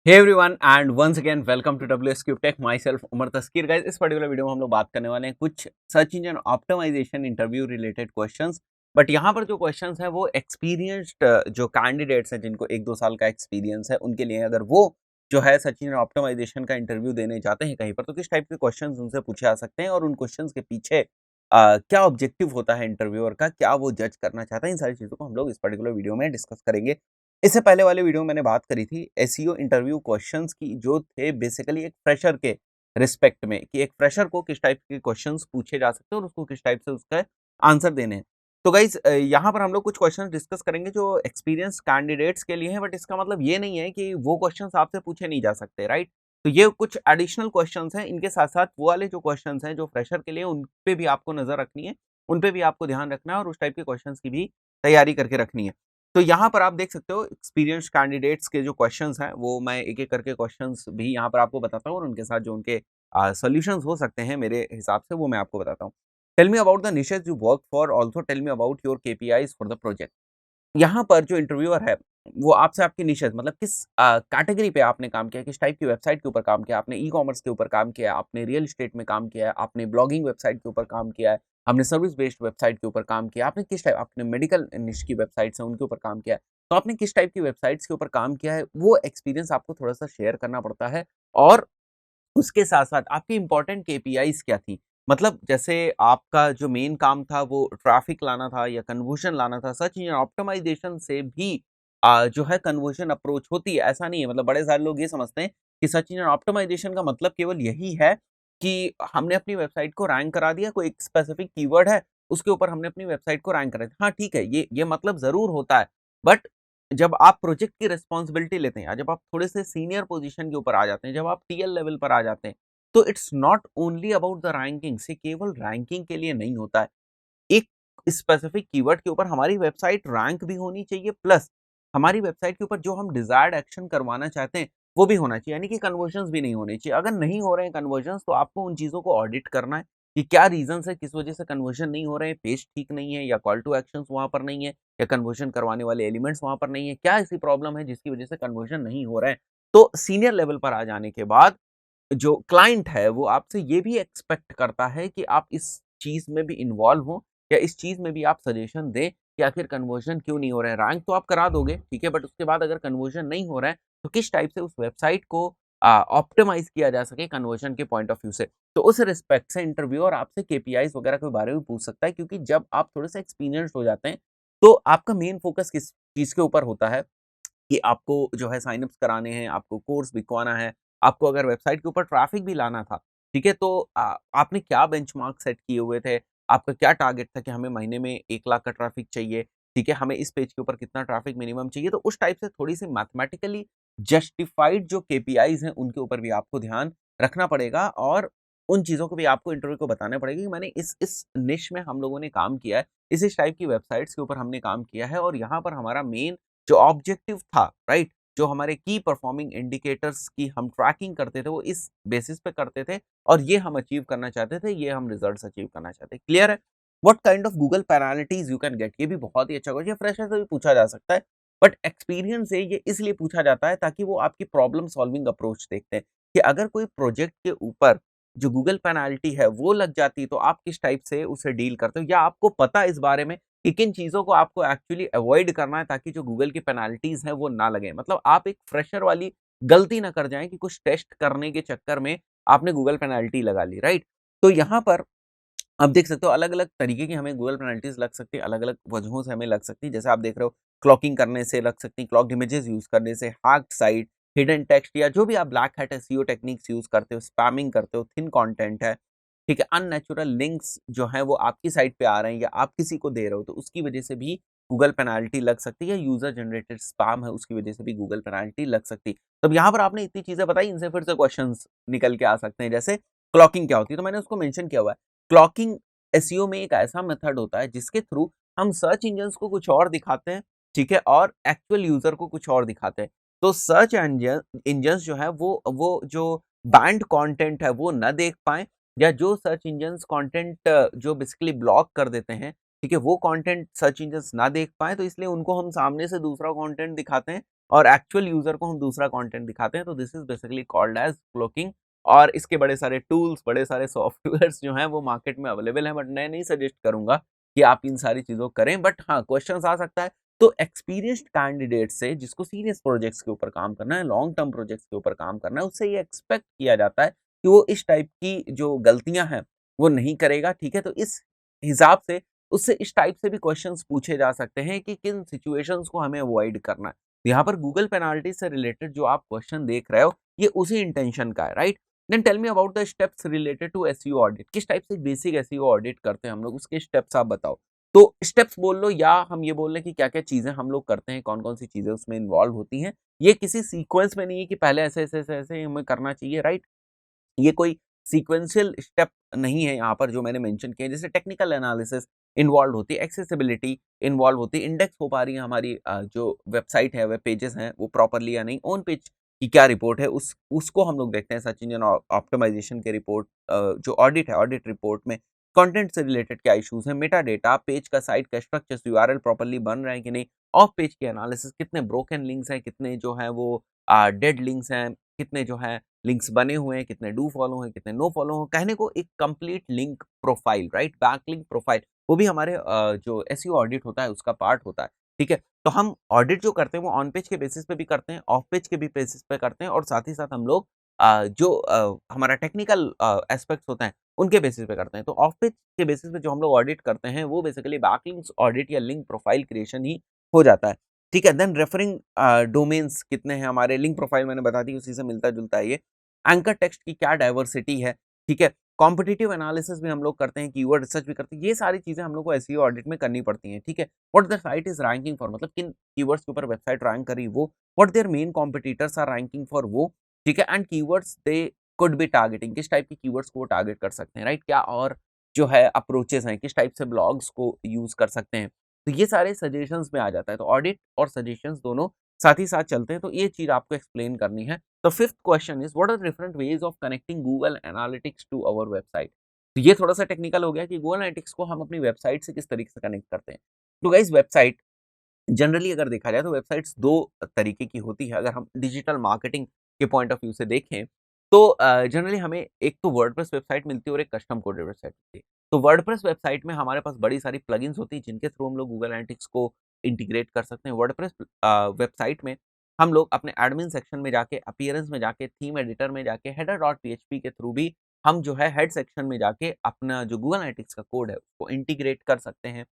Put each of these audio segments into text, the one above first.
Hey everyone and once again welcome to WSQ tech myself Umar Taskeer guys. इस particular video में हम लोग बात करने वाले हैं कुछ search engine optimisation interview related questions. But यहाँ पर जो क्वेश्चंस हैं वो एक्सपीरियंस्ड जो कैंडिडेट्स हैं जिनको 1-2 साल का एक्सपीरियंस है उनके लिए, अगर वो जो है सर्च इंजन ऑप्टिमाइजेशन का इंटरव्यू देने जाते हैं कहीं पर, तो किस टाइप के क्वेश्चन उनसे पूछे जा सकते हैं और उन क्वेश्चन के पीछे क्या ऑब्जेक्टिव होता है इंटरव्यूअर का, क्या वो जज करना चाहता है, इन सारी चीज़ों को हम लोग इस पर्टिकुलर वीडियो में डिस्कस करेंगे। इससे पहले वाले वीडियो में मैंने बात करी थी एसईओ इंटरव्यू क्वेश्चंस की, जो थे बेसिकली एक फ्रेशर के रिस्पेक्ट में, कि एक फ्रेशर को किस टाइप के क्वेश्चंस पूछे जा सकते हैं और उसको किस टाइप से उसका आंसर देने हैं। तो गाइज यहाँ पर हम लोग कुछ क्वेश्चंस डिस्कस करेंगे जो एक्सपीरियंस कैंडिडेट्स के लिए हैं, बट इसका मतलब ये नहीं है कि वो क्वेश्चंस आपसे पूछे नहीं जा सकते, राइट। तो ये कुछ एडिशनल क्वेश्चंस हैं, इनके साथ साथ वो वाले जो क्वेश्चंस हैं जो फ्रेशर के लिए, उन पे भी आपको नजर रखनी है, उन पे भी आपको ध्यान रखना है और उस टाइप के क्वेश्चंस की भी तैयारी करके रखनी है। तो यहाँ पर आप देख सकते हो एक्सपीरियंस कैंडिडेट्स के जो क्वेश्चंस हैं वो मैं एक-एक करके क्वेश्चंस भी यहाँ पर आपको बताता हूँ और उनके साथ जो उनके सॉल्यूशंस हो सकते हैं मेरे हिसाब से, वो मैं आपको बताता हूँ। Tell me about the niches you work for, also tell me about your KPIs for the project. यहाँ पर जो इंटरव्यूअर है, वो आपसे आपकी निशेज़ मतलब किस कैटेगरी पे आपने काम किया, किस टाइप की वेबसाइट के ऊपर काम किया, आपने ई-कॉमर्स के ऊपर काम किया, आपने रियल एस्टेट में काम किया है, आपने ब्लॉगिंग वेबसाइट के ऊपर काम किया है, आपने सर्विस बेस्ड वेबसाइट के ऊपर काम किया, आपने किस टाइप, आपने मेडिकल निश की वेबसाइट्स हैं उनके ऊपर काम किया है। तो आपने किस टाइप की वेबसाइट्स के ऊपर काम किया है, वो एक्सपीरियंस आपको थोड़ा-सा शेयर करना पड़ता है। और उसके साथ-साथ आपकी इम्पोर्टेंट केपीआईज़ क्या थी? मतलब जैसे आपका जो मेन काम था वो ट्रैफिक लाना था या कन्वर्जन लाना था, सर्च इंजन ऑप्टिमाइज़ेशन से भी जो है कन्वर्जन अप्रोच होती है, ऐसा नहीं है। मतलब बड़े सारे लोग ये समझते हैं कि सर्च इंजन ऑप्टिमाइज़ेशन का मतलब केवल यही है कि हमने अपनी वेबसाइट को रैंक करा दिया, कोई एक स्पेसिफिक कीवर्ड है, उसके ऊपर हमने अपनी वेबसाइट को रैंक करा दिया। हाँ, ठीक है, ये मतलब ज़रूर होता है, बट जब आप प्रोजेक्ट की रिस्पॉन्सिबिलिटी लेते हैं या जब आप थोड़े से सीनियर पोजीशन के ऊपर आ जाते हैं, जब आप टीएल लेवल पर आ जाते हैं, तो it's not only about the ranking. से केवल रैंकिंग के लिए नहीं होता है। एक स्पेसिफिक कीवर्ड के ऊपर हमारी वेबसाइट रैंक भी होनी चाहिए, प्लस हमारी वेबसाइट के ऊपर जो हम डिजायर्ड एक्शन करवाना चाहते हैं वो भी होना चाहिए, यानी कि कन्वर्जन्स भी नहीं होने चाहिए। अगर नहीं हो रहे हैं कन्वर्जन्स, तो आपको उन चीज़ों को ऑडिट करना है कि क्या रीज़न्स है, किस वजह से कन्वर्जन नहीं हो रहे हैं, पेज ठीक नहीं है या कॉल टू एक्शंस वहाँ पर नहीं है या कन्वर्जन करवाने वाले एलिमेंट्स वहाँ पर नहीं है, क्या ऐसी प्रॉब्लम है जिसकी वजह से कन्वर्जन नहीं हो रहा है। तो सीनियर लेवल पर आ जाने के बाद जो क्लाइंट है वो आपसे ये भी एक्सपेक्ट करता है कि आप इस चीज़ में भी इन्वॉल्व हो या इस चीज़ में भी आप सजेशन दें कि आखिर कन्वर्जन क्यों नहीं हो रहा है। रैंक तो आप करा दोगे, ठीक है, बट उसके बाद अगर कन्वर्जन नहीं हो रहा है, तो किस टाइप से उस वेबसाइट को ऑप्टिमाइज़ किया जा सके कन्वर्जन के पॉइंट ऑफ व्यू से। तो उस रिस्पेक्ट से इंटरव्यूअर आपसे केपीआईज़ वगैरह के बारे में पूछ सकता है, क्योंकि जब आप थोड़े-से एक्सपीरियंस्ड हो जाते हैं, तो आपका मेन फोकस किस चीज़ के ऊपर होता है कि आपको जो है साइन अप्स कराने हैं, आपको कोर्स बिकवाना है, आपको अगर वेबसाइट के ऊपर ट्रैफिक भी लाना था, ठीक है? तो आपने क्या बेंचमार्क सेट किए हुए थे? आपका क्या टारगेट था कि हमें महीने में 1 लाख का ट्रैफिक चाहिए, ठीक है? हमें इस पेज के ऊपर कितना ट्रैफिक मिनिमम चाहिए? तो उस टाइप से थोड़ी-सी मैथमेटिकली जस्टिफाइड जो केपीआईज़ हैं, उनके ऊपर भी आपको ध्यान रखना पड़ेगा और उन चीज़ों को भी आपको इंटरव्यू को बताना पड़ेगा कि मैंने इस निश में हम लोगों ने काम किया है, इस टाइप की वेबसाइट्स के ऊपर हमने काम किया है और यहाँ पर हमारा मेन जो ऑब्जेक्टिव था, राइट? जो हमारे की परफॉर्मिंग इंडिकेटर्स की हम ट्रैकिंग करते थे, वो इस बेसिस पे करते थे और ये हम अचीव करना चाहते थे, ये हम रिजल्ट्स अचीव करना चाहते हैं। क्लियर है? What kind of Google penalties you can get, ये भी बहुत ही अच्छा क्वेश्चन, ये फ्रेशर से भी पूछा जा सकता है। बट एक्सपीरियंस से ये इसलिए पूछा जाता है ताकि वो आपकी प्रॉब्लम सॉल्विंग अप्रोच देखते हैं कि अगर कोई प्रोजेक्ट के ऊपर जो गूगल पेनल्टी है वो लग जाती है, तो आप किस टाइप से उसे डील करते हो, या आपको पता है इस बारे में कि किन चीज़ों को आपको एक्चुअली अवॉइड करना है ताकि जो गूगल की पेनल्टीज़ हैं वो ना लगें। मतलब आप एक फ्रेशर वाली गलती ना कर जाएँ कि कुछ टेस्ट करने के चक्कर में आपने गूगल पेनल्टी लगा ली, राइट? तो यहाँ पर आप देख सकते हो अलग-अलग तरीके की हमें गूगल पेनल्टीज़ लग सकती है, अलग-अलग वजहों से हमें लग सकती है। जैसे आप देख रहे हो क्लॉकिंग करने से लग सकती है, क्लॉक्ड इमेजेस यूज़ करने से, हैक्ड साइट, हिडन टेक्स्ट या जो भी आप black hat SEO techniques use करते हो, स्पैमिंग करते हो, थिन कंटेंट है, ठीक है? अननेचुरल लिंक्स जो हैं वो आपकी साइट पे आ रहे हैं या आप किसी को दे रहे हो, तो उसकी वजह से भी गूगल पेनल्टी लग सकती है। यूज़र जनरेटेड स्पैम है, उसकी वजह से भी गूगल पेनल्टी लग सकती है। तो अब यहाँ पर आपने इतनी चीज़ें बताई, इनसे फिर से क्वेश्चंस निकल के आ सकते हैं। जैसे क्लॉकिंग क्या होती है? तो मैंने उसको मेंशन किया हुआ है। क्लॉकिंग एसईओ में एक ऐसा मेथड होता है जिसके थ्रू हम सर्च इंजन्स को कुछ और दिखाते हैं, ठीक है? और एक्चुअल यूज़र को कुछ और दिखाते हैं। तो सर्च इंजन्स जो है वो जो बैंड कंटेंट है वो ना देख पाएँ, या जो सर्च इंजन्स कंटेंट जो बेसिकली ब्लॉक कर देते हैं, ठीक है? वो कंटेंट सर्च इंजन्स ना देख पाएँ, तो इसलिए उनको हम सामने से दूसरा कंटेंट दिखाते हैं और एक्चुअल यूजर को हम दूसरा कंटेंट दिखाते हैं, तो this is basically called as cloaking. और इसके बड़े सारे टूल्स, बड़े सारे सॉफ्टवेयर्स जो हैं वो मार्केट में अवेलेबल हैं, बट मैं नहीं सजेस्ट करूंगा कि आप इन सारी चीजों को करें। बट हाँ, क्वेश्चंस आ सकता है। तो एक्सपीरियंस्ड कैंडिडेट से, जिसको सीरियस प्रोजेक्ट्स के ऊपर काम करना है, लॉन्ग टर्म प्रोजेक्ट्स के ऊपर काम करना है, उससे ये एक्सपेक्ट किया जाता है कि वो इस टाइप की जो गलतियां हैं वो नहीं करेगा। ठीक है, तो इस हिसाब से उससे इस टाइप से भी क्वेश्चंस पूछे जा सकते हैं कि किन सिचुएशंस को हमें अवॉइड करना है। यहाँ पर गूगल पेनाल्टी से रिलेटेड जो आप क्वेश्चन देख रहे हो, ये उसी इंटेंशन का है, right. Then tell me about the steps related to SEO audit. किस टाइप से बेसिक एसईओ ऑडिट करते हैं हम लोग, उसके स्टेप्स आप बताओ। तो स्टेप्स बोल लो, या हम ये बोल लें कि क्या क्या चीजें हम लोग करते हैं, कौन कौन सी चीजें उसमें इन्वॉल्व होती हैं। ये किसी सीक्वेंस में नहीं है कि पहले ऐसे ऐसे ऐसे ऐसे हमें करना चाहिए, राइट। ये कोई सीक्वेंशियल स्टेप नहीं है यहाँ पर जो मैंने मेंशन किए। जैसे टेक्निकल एनालिसिस इन्वॉल्व होती है, एक्सेसिबिलिटी इन्वॉल्व होती है, इंडेक्स हो पा रही है हमारी जो वेबसाइट है, वेब पेजेस हैं वो प्रॉपरली या नहीं, ऑन पेज की क्या रिपोर्ट है उसको हम लोग देखते हैं सर्च इंजन ऑप्टिमाइजेशन के रिपोर्ट। जो ऑडिट है, ऑडिट रिपोर्ट में कंटेंट से रिलेटेड क्या इश्यूज हैं, मेटा डेटा, पेज का साइट का स्ट्रक्चर, यूआरएल प्रॉपरली बन रहे हैं कि नहीं, ऑफ पेज की एनालिसिस, कितने ब्रोकन लिंक्स हैं, कितने जो है वो डेड लिंक्स हैं, कितने जो है लिंक्स बने हुए हैं, कितने डू फॉलो हैं, कितने नो फॉलो हैं। कहने को एक complete link profile, right, back link profile, वो भी हमारे जो एसईओ ऑडिट होता है उसका पार्ट होता है। ठीक है, तो हम ऑडिट जो करते हैं वो ऑन पेज के बेसिस पे भी करते हैं, ऑफ पेज के भी बेसिस पे करते हैं, और साथ ही साथ हम लोग जो हमारा टेक्निकल एस्पेक्ट्स होते हैं उनके बेसिस पे करते हैं। तो ऑफ पेज के बेसिस पे जो हम लोग ऑडिट करते हैं वो बेसिकली बैकलिंक्स ऑडिट या लिंक प्रोफाइल क्रिएशन ही हो जाता है। ठीक है, देन रेफरिंग डोमेन्स कितने हैं हमारे, लिंक प्रोफाइल मैंने बता दी, उसी से मिलता-जुलता है ये। एंकर टेक्स्ट की क्या डाइवर्सिटी है, ठीक है। कॉम्पिटिटिव एनालिसिस भी हम लोग करते हैं, कीवर्ड रिसर्च भी करते हैं। ये सारी चीज़ें हम लोग को एसईओ ऑडिट में करनी पड़ती हैं, ठीक है। What the site is ranking for, मतलब किन कीवर्ड्स के ऊपर वेबसाइट रैंक करी वो, what their main competitors are ranking for वो, ठीक है। And keywords they could be targeting, किस टाइप के कीवर्ड्स को वो टारगेट कर सकते हैं, राइट। क्या और जो है अप्रोचेस हैं, किस टाइप से ब्लॉग्स को यूज़ कर सकते हैं। तो ये सारे सजेशंस में आ जाता है। तो ऑडिट और सजेशंस दोनों साथ ही साथ चलते हैं, तो ये चीज़ आपको एक्सप्लेन करनी है। तो fifth question is what are different ways of connecting Google Analytics to our website. तो ये थोड़ा सा टेक्निकल हो गया कि गूगल एनालिटिक्स को हम अपनी वेबसाइट से किस तरीके से कनेक्ट करते हैं। तो गाइस, वेबसाइट जनरली अगर देखा जाए तो वेबसाइट्स 2 तरीके की होती है। अगर हम डिजिटल मार्केटिंग के पॉइंट ऑफ व्यू से देखें तो जनरली हमें एक तो वर्डप्रेस वेबसाइट मिलती है और एक कस्टम कोडेड वेबसाइट मिलती है। तो वर्डप्रेस वेबसाइट में हमारे पास बड़ी सारी प्लगइन्स होती हैं जिनके थ्रू हम लोग गूगल एनालिटिक्स को इंटीग्रेट कर सकते हैं। वर्डप्रेस वेबसाइट में हम लोग अपने एडमिन सेक्शन में जाके, अपीयरेंस में जाके, थीम एडिटर में जाके, हेडर डॉट पीएचपी के थ्रू भी हम जो है हेड सेक्शन में जाके अपना जो गूगल एनालिटिक्स का कोड है उसको इंटीग्रेट कर सकते हैं।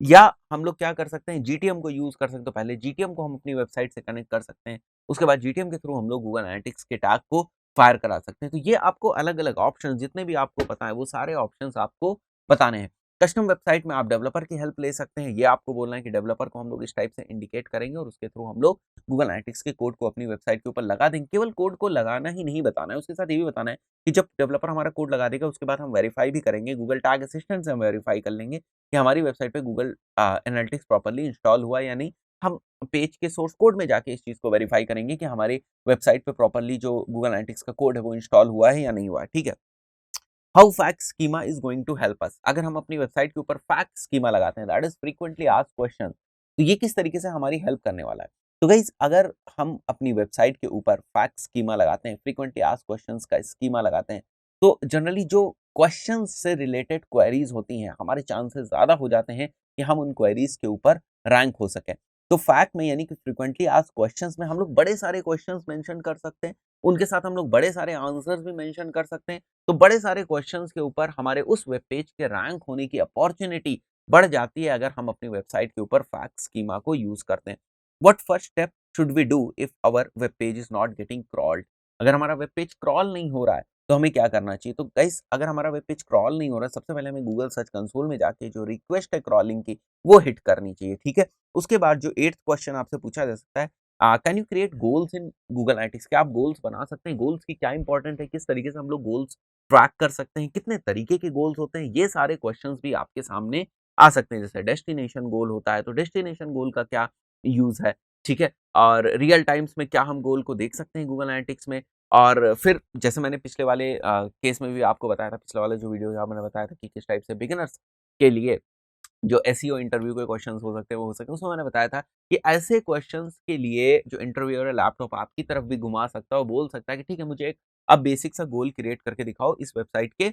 या हम लोग क्या कर सकते हैं, जीटीएम को यूज़ कर सकते हैं। तो पहले जीटीएम को हम अपनी वेबसाइट से कनेक्ट कर सकते हैं। उसके बाद जीटीएम के थ्रू हम लोग गूगल एनालिटिक्स के टैग को फायर करा सकते हैं। तो ये आपको अलग-अलग ऑप्शंस जितने भी आपको पता है वो सारे ऑप्शंस आपको बताने हैं। कस्टम वेबसाइट में आप डेवलपर की हेल्प ले सकते हैं। ये आपको बोलना है कि डेवलपर को हम लोग इस टाइप से इंडिकेट करेंगे और उसके थ्रू हम लोग गूगल एनालिटिक्स के कोड को अपनी वेबसाइट के ऊपर लगा देंगे। केवल कोड को लगाना ही नहीं बताना है, उसके साथ ये भी बताना है कि जब डेवलपर हमारा कोड लगा देगा उसके बाद हम वेरीफाई भी करेंगे। गूगल टैग असिस्टेंट से हम वेरीफाई कर लेंगे कि हमारी वेबसाइट पे गूगल एनालिटिक्स प्रॉपर्ली इंस्टॉल हुआ या नहीं। हम पेज के सोर्स कोड में जाके इस चीज़ को वेरीफाई करेंगे कि हमारी वेबसाइट पे प्रॉपर्ली जो गूगल एनालिटिक्स का कोड है वो इंस्टॉल हुआ है या नहीं हुआ है, ठीक है। How fact schema is going to help us. अगर हम अपनी वेबसाइट के ऊपर फैक्ट स्कीमा लगाते हैं, that is frequently asked question, तो ये किस तरीके से हमारी हेल्प करने वाला है। तो गाइस, अगर हम अपनी वेबसाइट के ऊपर फैक्ट स्कीमा लगाते हैं, फ्रीक्वेंटली आस्क्ड क्वेश्चंस का स्कीमा लगाते हैं, तो जनरली जो क्वेश्चन से रिलेटेड क्वेरीज होती हैं, हमारे चांसेस ज़्यादा हो जाते हैं कि हम उन क्वेरीज के ऊपर रैंक हो सकें। तो फैक्ट में यानी कि फ्रीक्वेंटली आस्क्ड क्वेश्चंस में हम लोग बड़े सारे क्वेश्चंस मेंशन कर सकते हैं, उनके साथ हम लोग बड़े सारे आंसर्स भी मेंशन कर सकते हैं। तो बड़े सारे क्वेश्चंस के ऊपर हमारे उस वेब पेज के रैंक होने की अपॉर्चुनिटी बढ़ जाती है अगर हम अपनी वेबसाइट के ऊपर फैक्ट स्कीमा को यूज करते हैं। What first step should we do if our web page is not getting crawled. अगर हमारा वेब पेज क्रॉल नहीं हो रहा है तो हमें क्या करना चाहिए। तो गाइस, अगर हमारा वेब पेज क्रॉल नहीं हो रहा है, सबसे पहले हमें गूगल सर्च कंसोल में जाके जो रिक्वेस्ट है क्रॉलिंग की वो हिट करनी चाहिए, ठीक है। उसके बाद जो 8th क्वेश्चन आपसे पूछा जा सकता है, can you create goals in Google analytics. क्या आप गोल्स बना सकते हैं, गोल्स की क्या इंपॉर्टेंट है, किस तरीके से हम लोग गोल्स ट्रैक कर सकते हैं, कितने तरीके के गोल्स होते हैं, ये सारे क्वेश्चंस भी आपके सामने आ सकते हैं। जैसे डेस्टिनेशन गोल होता है, तो डेस्टिनेशन गोल का क्या यूज़ है, ठीक है? और रियल टाइम्स में क्या हम गोल को देख सकते हैं गूगल एनालिटिक्स में। और फिर जैसे मैंने पिछले वाले केस में भी आपको बताया था, पिछले वाला जो वीडियो जहाँ मैंने बताया था कि किस टाइप से बिगिनर्स के लिए जो एसईओ इंटरव्यू के क्वेश्चंस हो सकते हैं वो हो सकते हैं। उसमें मैंने बताया था कि ऐसे क्वेश्चंस के लिए जो इंटरव्यूअर है लैपटॉप आपकी तरफ भी घुमा सकता है और बोल सकता है कि ठीक है मुझे एक अब बेसिक सा गोल क्रिएट करके दिखाओ इस वेबसाइट के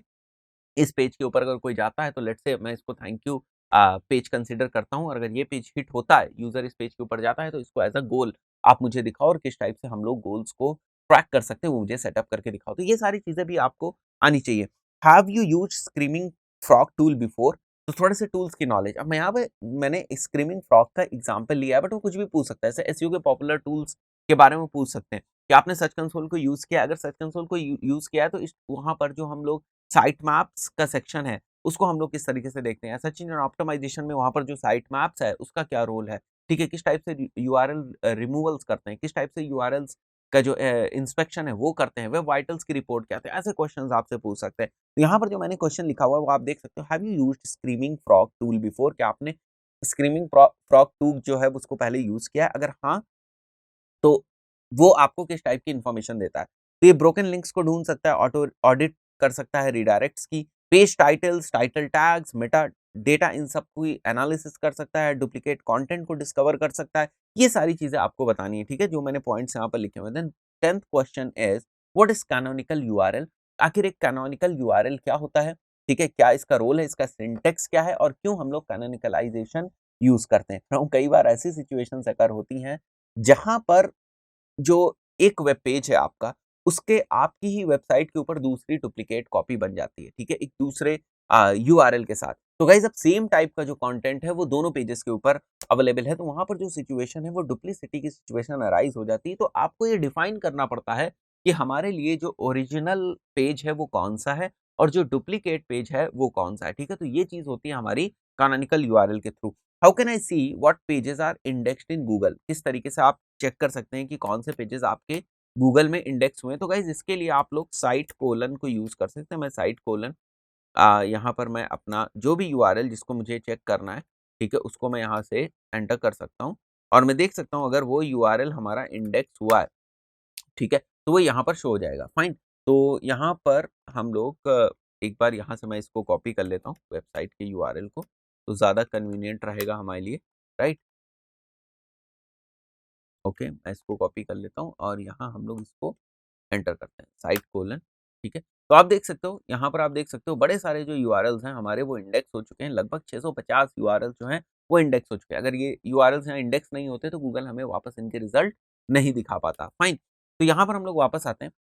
इस पेज के ऊपर अगर कोई जाता है तो लेट्स से मैं इसको थैंक यू पेज कंसीडर करता हूँ और अगर ये पेज हिट होता है, यूज़र इस पेज के ऊपर जाता है तो इसको एज़ अ गोल आप मुझे दिखाओ और किस टाइप से हम लोग गोल्स को ट्रैक कर सकते हैं वो मुझे सेटअप करके दिखाओ। तो ये सारी चीज़ें भी आपको आनी चाहिए। Have you used screaming frog tool before? तो थोड़े से टूल्स की नॉलेज। अब मैं यहाँ पे मैंने स्क्रीमिंग फ्रॉग का एग्जांपल लिया है बट वो कुछ भी पूछ सकता है। जैसे एसईओ के पॉपुलर टूल्स के बारे में पूछ सकते हैं कि आपने सर्च कंसोल को यूज़ किया? अगर सर्च कंसोल को यूज़ किया है तो इस वहाँ पर जो हम लोग साइट मैप्स का सेक्शन है, उसको हम लोग किस तरीके से देखते हैं। सर्च इंजन ऑप्टिमाइज़ेशन में वहाँ पर जो साइट मैप्स है, उसका क्या रोल है, ठीक है? किस टाइप से यूआरएल रिमूवल्स करते हैं, किस टाइप से यूआरएल्स का जो इंस्पेक्शन है वो करते हैं, वेब वाइटल्स की रिपोर्ट क्या आते हैं, ऐसे क्वेश्चंस आपसे पूछ सकते हैं। तो यहाँ पर जो मैंने क्वेश्चन लिखा हुआ है वो आप देख सकते हो, have you used screaming frog tool before? क्या आपने स्क्रीमिंग फ्रॉग टूल जो है उसको पहले यूज़ किया है? अगर हाँ, तो वो आपको किस टाइप की इन्फॉर्मेशन देता है। तो ये ब्रोकन लिंक्स को ढूँढ सकता है, ऑटो ऑडिट कर सकता है रीडायरेक्ट्स की, page titles, title tags, meta data इन सब की एनालिसिस कर सकता है, डुप्लीकेट कंटेंट को डिस्कवर कर सकता है। ये सारी चीज़ें आपको बतानी है, ठीक है? जो मैंने पॉइंट्स यहाँ पर लिखे हुए हैं। Then 10th question is what is canonical URL? आखिर एक कैनोनिकल यूआरएल क्या होता है? ठीक है? क्या इसका रोल है? इसका सिंटैक्स क्या है? और क्यों हम लोग कैनोनिकलाइज़ेशन यूज़ करते हैं? कई बार ऐसी सिचुएशंस अकर होती हैं, जहाँ पर जो एक वेब पेज है आपका, उसके आपकी ही वेबसाइट के ऊपर दूसरी डुप्लीकेट कॉपी बन जाती है, ठीक है? एक दूसरे यूआरएल के साथ। तो गाइज़ अब सेम टाइप का जो कंटेंट है वो दोनों पेजेज़ के ऊपर अवेलेबल है, तो वहाँ पर जो सिचुएशन है वो डुप्लीसिटी की सिचुएशन अराइज़ हो जाती है। तो आपको ये डिफाइन करना पड़ता है कि हमारे लिए जो ओरिजिनल पेज है वो कौन-सा है और जो डुप्लीकेट पेज है वो कौन-सा है, ठीक है? तो ये चीज़ होती है हमारी कैनोनिकल यूआरएल के through. How can I see what pages are indexed in Google? किस तरीके से आप चेक कर सकते हैं कि कौन से पेजेस आपके गूगल में इंडेक्स हुए हैं? तो गाइज़ इसके लिए आप लोग साइट कोलन को यूज़ कर सकते हैं। मैं साइट कोलन यहाँ पर मैं अपना जो भी यूआरएल जिसको मुझे चेक करना है, ठीक है? उसको मैं यहाँ से एंटर कर सकता हूँ और मैं देख सकता हूँ अगर वो यूआरएल हमारा इंडेक्स हुआ है, ठीक है? तो वो यहाँ पर शो हो जाएगा, फाइन। तो यहाँ पर हम लोग एक बार यहाँ से मैं इसको कॉपी कर लेता हूँ वेबसाइट के यूआरएल को, तो ज़्यादा कन्वीनिएंट रहेगा हमारे लिए, राइट? ओके, मैं इसको कॉपी कर लेता हूँ और यहाँ हम लोग इसको एंटर करते हैं, साइट कोलन, ठीक है? तो आप देख सकते हो, यहाँ पर आप देख सकते हो बड़े सारे जो यूआरएल्स हैं हमारे वो इंडेक्स हो चुके हैं, लगभग 650 यूआरएल्स जो हैं वो इंडेक्स हो चुके हैं। अगर ये यूआरएल्स यहाँ इंडेक्स नहीं होते तो गूगल हमें वापस इनके रिजल्ट नहीं दिखा पाता, फाइन। तो यहाँ पर हम लोग वापस आते हैं।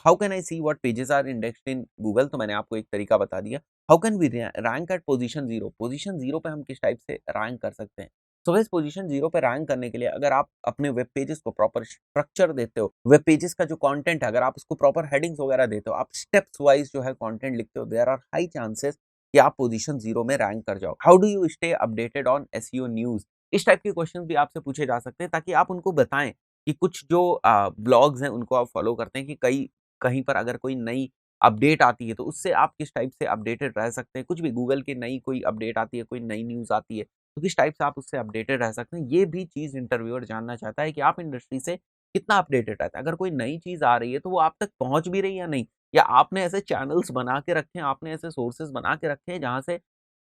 How can I see what pages are indexed in Google? तो मैंने आपको एक तरीका बता दिया। How can we rank at position 0? Position 0 पे हम किस टाइप से रैंक कर सकते हैं? सो गाइस पोजीशन 0 पे रैंक करने के लिए अगर आप अपने वेब पेजेस को प्रॉपर स्ट्रक्चर देते हो, वेब पेजेस का जो कंटेंट है अगर आप उसको प्रॉपर हेडिंग्स वगैरह देते हो, आप स्टेप्स वाइज़ जो है कंटेंट लिखते हो, देयर आर हाई चांसेस कि आप पोजीशन 0 में रैंक कर जाओ। How do you stay updated on SEO news? इस टाइप के क्वेश्चंस भी आपसे पूछे जा सकते हैं ताकि आप उनको बताएँ कि कुछ जो ब्लॉग्स हैं उनको आप फॉलो करते हैं कि कई कहीं पर अगर कोई नई अपडेट आती है तो उससे आप किस टाइप से अपडेटेड रह सकते हैं। कुछ भी गूगल की नई कोई अपडेट आती है, कोई नई न्यूज़ आती है, तो किस टाइप से आप उससे अपडेटेड रह सकते हैं, ये भी चीज़ इंटरव्यूअर जानना चाहता है कि आप इंडस्ट्री से कितना अपडेटेड रहते हैं। अगर कोई नई चीज़ आ रही है, तो वो आप तक पहुँच भी रही है या नहीं? या आपने ऐसे चैनल्स बना के रखे हैं, आपने ऐसे सोर्सेज़ बना के रखे हैं, जहाँ से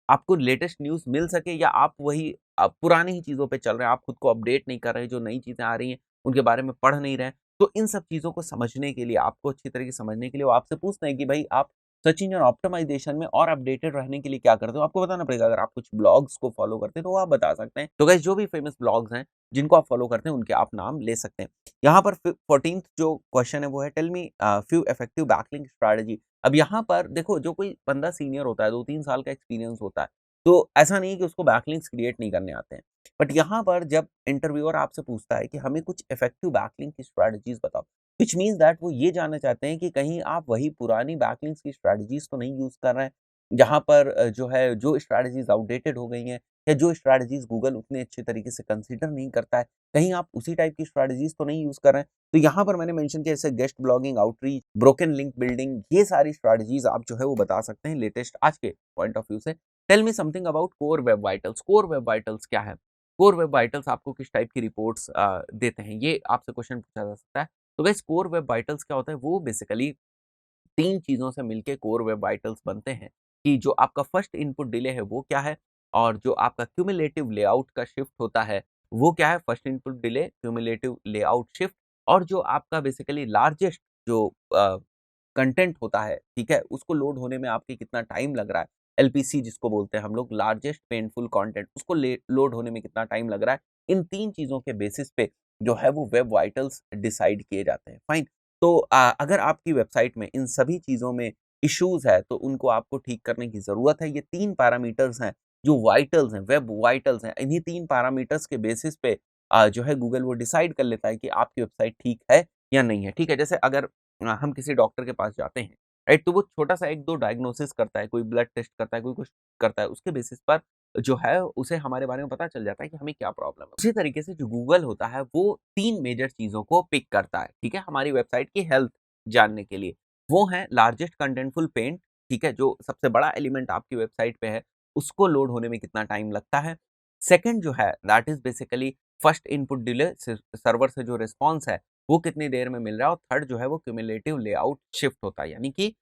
आपको लेटेस्ट न्यूज़ मिल सके या आप वही पुरानी ही चीज़ों पे चल रहे हैं, आप खुद को अपडेट नहीं कर रहे, जो नई चीज़ें आ रही हैं, उनके बारे में पढ़ नहीं रहे हैं। तो इन सब चीज़ों को समझने के लिए, आपको अच्छी तरीके से समझने के लिए वो आपसे पूछते हैं कि भाई आप सर्च इंजन ऑप्टिमाइज़ेशन में और अपडेटेड रहने के लिए क्या करते हो? आपको बताना पड़ेगा, अगर आप कुछ ब्लॉग्स को फ़ॉलो करते हैं, तो वो आप बता सकते हैं। तो गाइस जो भी फेमस ब्लॉग्स हैं, जिनको आप फ़ॉलो करते हैं, उनके आप नाम ले सकते हैं। यहाँ पर 14th जो क्वेश्चन है वो है tell me few effective backlink strategy. अब यहाँ पर देखो जो कोई बंदा सीनियर होता है, 2-3 साल का एक्सपीरियंस होता है, तो ऐसा नहीं है कि उसको बैकलिंक्स क्रिएट नहीं करने आते हैं। बट यहाँ पर जब इंटरव्यूअर आपसे पूछता है कि हमें कुछ इफेक्टिव बैकलिंक की स्ट्रैटेजीज़ बताओ, व्हिच मीन्स दैट वो ये जानना चाहते हैं कि कहीं आप वही पुरानी बैकलिंक्स की स्ट्रैटेजीज़ तो नहीं यूज़ कर रहे हैं, जहाँ पर जो है जो स्ट्रैटेजीज़ आउटडेटेड हो गई हैं या जो स्ट्रैटेजीज़ गूगल उतने अच्छे तरीके से कंसीडर नहीं करता है, कहीं आप उसी टाइप की स्ट्रैटेजीज़ तो नहीं यूज़ कर रहे हैं। तो यहाँ पर मैंने मेंशन किया जैसे guest blogging, outreach, broken link building, ये सारी स्ट्रैटेजीज़ आप जो है वो बता सकते हैं लेटेस्ट आज के पॉइंट ऑफ व्यू से। Tell me something about core web vitals. Core web vitals क्या है? कोर वेब वाइटल्स आपको किस टाइप की रिपोर्ट्स देते हैं? ये आपसे क्वेश्चन पूछा जा सकता है। तो गाइस कोर वेब वाइटल्स क्या होता है? वो बेसिकली 3 चीज़ों से मिलके कोर वेब वाइटल्स बनते हैं कि जो आपका फर्स्ट इनपुट डिले है वो क्या है? और जो आपका क्यूमुलेटिव लेआउट का शिफ्ट होता है वो क्या है, first input delay, cumulative layout shift, और जो आपका बेसिकली लार्जेस्ट जो कंटेंट होता है, ठीक है, उसको लोड होने में आपके कितना टाइम लग रहा है, एलपीसी जिसको बोलते हैं हम लोग, लार्जेस्ट पेनफुल कंटेंट, उसको लोड होने में कितना टाइम लग रहा है, इन 3 चीज़ों के बेसिस पे जो है वो वेब वाइटल्स डिसाइड किए जाते हैं, फाइन। तो अगर आपकी वेबसाइट में इन सभी चीज़ों में इश्यूज़ है तो उनको आपको ठीक करने की ज़रूरत है। ये 3 पैरामीटर्स हैं जो वाइटल्स हैं, वेब वाइटल्स हैं। इन्हीं 3 पैरामीटर्स के बेसिस पे जो है गूगल वो डिसाइड कर लेता है कि आपकी वेबसाइट ठीक है या नहीं है, ठीक है? जैसे अगर हम किसी डॉक्टर के पास जाते हैं, राइट? तो वो छोटा-सा 1-2 डायग्नोसिस करता है, कोई ब्लड टेस्ट करता है, कोई कुछ करता है, उसके बेसिस पर जो है उसे हमारे बारे में पता चल जाता है कि हमें क्या प्रॉब्लम है। उसी तरीके से जो गूगल होता है वो 3 मेजर चीज़ों को पिक करता है, ठीक है? हमारी वेबसाइट की हेल्थ जानने के लिए। वो है लार्जेस्ट कंटेंटफुल पेन, ठीक है? जो सबसे बड़ा एलिमेंट आपकी वेबसाइट पे है, उसको लोड होने में कितना टाइम लगता है। सेकंड जो है that is basically first input delay, server से जो रिस्पॉन्स है वो कितनी देर में मिल रहा है, और थर्ड जो है वो क्यूमुलेटिव लेआउट शिफ्ट होता है, यानी कि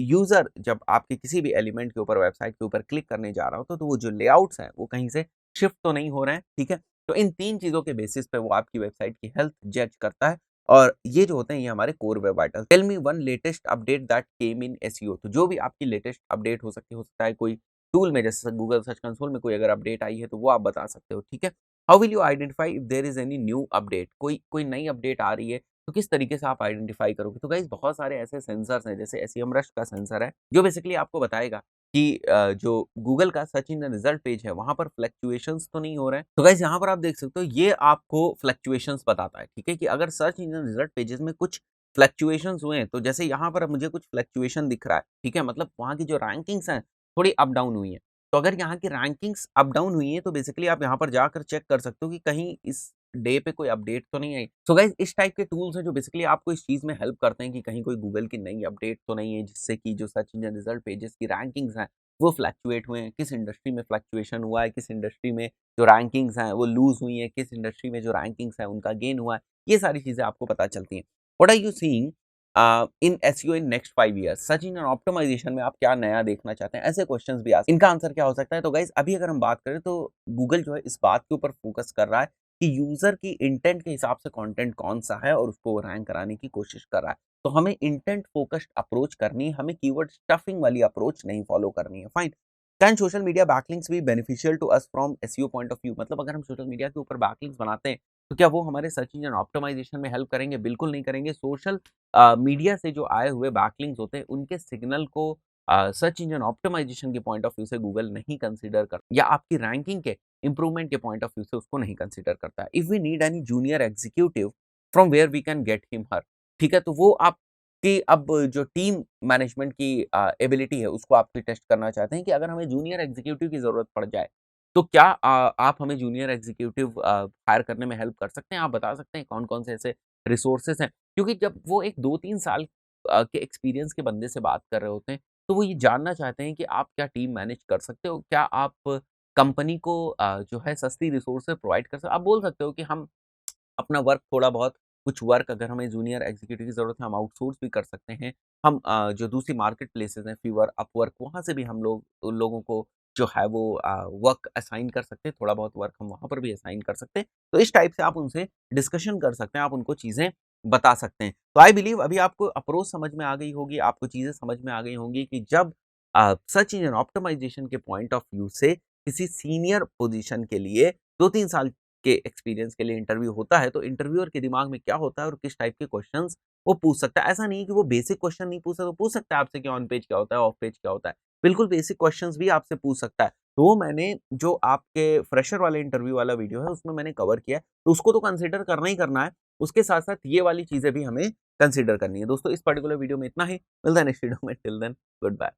यूज़र जब आपके किसी भी एलिमेंट के ऊपर, वेबसाइट के ऊपर क्लिक करने जा रहा होता है, तो वो जो लेआउट्स हैं वो कहीं से शिफ्ट तो नहीं हो रहे हैं, ठीक है? तो इन 3 चीज़ों के बेसिस पे वो आपकी वेबसाइट की हेल्थ जज करता है, और ये जो होते हैं ये हमारे core web vitals. Tell me one latest update that came in SEO, तो जो भी आपकी लेटेस्ट अपडेट हो सकता है कोई टूल में, जैसे गूगल सर्च कंसोल में कोई अगर अपडेट आई है तो वो आप बता सकते हो, ठीक है? How will you identify if there is any new update, कोई कोई नई अपडेट आ रही है तो किस तरीके से आप आइडेंटिफाई करोगे? तो गाइस बहुत सारे ऐसे सेंसर्स हैं, जैसे एसईएमरुश का सेंसर है, जो बेसिकली आपको बताएगा कि जो गूगल का सर्च इंजन रिजल्ट पेज है, वहाँ पर फ्लक्चुएशंस तो नहीं हो रहे हैं। तो गाइस यहाँ पर आप देख सकते हो, ये आपको फ्लक्चुएशंस बताता है, ठीक है? कि अगर सर्च इंजन रिजल्ट पेजेस में कुछ फ्लक्चुएशंस हुए हैं, तो जैसे यहाँ पर अब मुझे कुछ फ्लक्चुएशन दिख रहा है, ठीक है? मतलब वहाँ की जो रैंकिंग्स हैं, थोड़ी अप डाउन हुई हैं। तो अगर यहाँ की रैंकिंग्स अप डाउन हुई है तो बेसिकली आप यहाँ पर जाकर चेक कर सकते हो कि कहीं इस डे पे कोई अपडेट तो नहीं आई। सो गाइस इस टाइप के टूल्स हैं जो बेसिकली आपको इस चीज़ में हेल्प करते हैं कि कहीं कोई गूगल की नई अपडेट तो नहीं है जिससे कि जो सर्च इंजन रिजल्ट पेजेस की रैंकिंग्स हैं वो फ्लक्चुएट हुए हैं, किस इंडस्ट्री में फ्लक्चुएशन हुआ है, किस इंडस्ट्री में जो रैंकिंग्स हैं वो लूज़ हुई हैं, किस इंडस्ट्री में जो रैंकिंग्स हैं उनका गेन हुआ है। ये सारी चीज़ें आपको पता चलती हैं। What are you seeing in SEO in next 5 years, search engine optimisation में आप क्या नया देखना चाहते हैं? ऐसे क्वेश्चंस भी आ सकते हैं। इनका आंसर क्या हो सकता है? तो गाइस अभी अगर हम बात करें तो गूगल जो है इस बात के ऊपर फोकस कर रहा है कि यूजर की इंटेंट के हिसाब से कंटेंट कौन सा है और उसको रैंक कराने की कोशिश कर रहा है। तो हमें इंटेंट फोकस्ड अप्रोच करनी है, हमें कीवर्ड स्टफिंग वाली अप्रोच नहीं फॉलो करनी है। Fine. Can social media backlinks be beneficial to us from SEO point of view, मतलब अगर हम सोशल मीडिया के ऊपर बैकलिंक्स बनाते हैं तो क्या वो हमारे सर्च इंजन ऑप्टिमाइजेशन में हेल्प करेंगे? बिल्कुल नहीं करेंगे। सोशल मीडिया से जो आए हुए बैकलिंक्स होते हैं उनके सिग्नल को सर्च इंजन ऑप्टिमाइजेशन के पॉइंट ऑफ व्यू से गूगल नहीं कंसीडर करता, या आपकी रैंकिंग के इंप्रूवमेंट के पॉइंट ऑफ व्यू से उसको नहीं कंसीडर करता है। If we need any junior executive from where we can get him her, ठीक है? तो वो आपकी अब जो टीम मैनेजमेंट की एबिलिटी है उसको आपकी टेस्ट करना चाहते हैं कि अगर हमें जूनियर एग्जीक्यूटिव की ज़रूरत पड़ जाए तो क्या आप हमें जूनियर एग्जीक्यूटिव हायर करने में हेल्प कर सकते हैं? आप बता सकते हैं कौन-कौन से ऐसे रिसोर्सेज़ हैं? क्योंकि जब वो एक 2-3 साल के एक्सपीरियंस के बंदे से बात कर रहे होते हैं, तो वो ये जानना चाहते हैं कि आप क्या टीम मैनेज कर सकते हो? क्या आप कंपनी को जो है सस्ती रिसोर्सेज़ प्रोवाइड कर सकते हो? आप बोल सकते हो कि हम अपना वर्क थोड़ा बहुत, कुछ वर्क अगर हमें जूनियर एग्जीक्यूटिव की ज़रूरत है, हम आउटसोर्स भी कर सकते हैं। हम जो दूसरी मार्केट प्लेसेस हैं, फीवर, अपवर्क, वहाँ से भी हम लोग उन लोगों को जो है वो वर्क असाइन कर सकते हैं, थोड़ा बहुत वर्क हम वहाँ पर भी असाइन कर सकते हैं। तो इस टाइप से आप उनसे डिस्कशन कर सकते हैं, आप उनको चीज़ें बता सकते हैं। तो आई बिलीव अभी आपको अप्रोच समझ में आ गई होगी, आपको चीज़ें समझ में आ गई होंगी कि जब सर्च इंजन ऑप्टिमाइजेशन के पॉइंट ऑफ व्यू से किसी सीनियर पोज़ीशन के लिए 2-3 साल के एक्सपीरियंस के लिए इंटरव्यू होता है, तो इंटरव्यूअर के दिमाग में क्या होता है और किस टाइप के क्वेश्चंस वो पूछ सकता है। ऐसा नहीं है कि वो बेसिक क्वेश्चन नहीं पूछ सकता, वो पूछ सकता है आपसे कि ऑन पेज क्या होता है, ऑफ पेज क्या होता है। बिल्कुल बेसिक क्वेश्चंस भी आपसे पूछ सकता है। तो मैंने जो आपके फ्रेशर वाले इंटरव्यू वाला वीडियो है, उसमें मैंने कवर किया है, तो उसको तो कंसिडर करना ही करना है। उसके साथ-साथ ये वाली चीज़ें भी हमें कंसिडर करनी है। दोस्तों इस पर्टिकुलर वीडियो में इतना ही। मिलते हैं नेक्स्ट वीडियो में, टिल देन गुड बाय।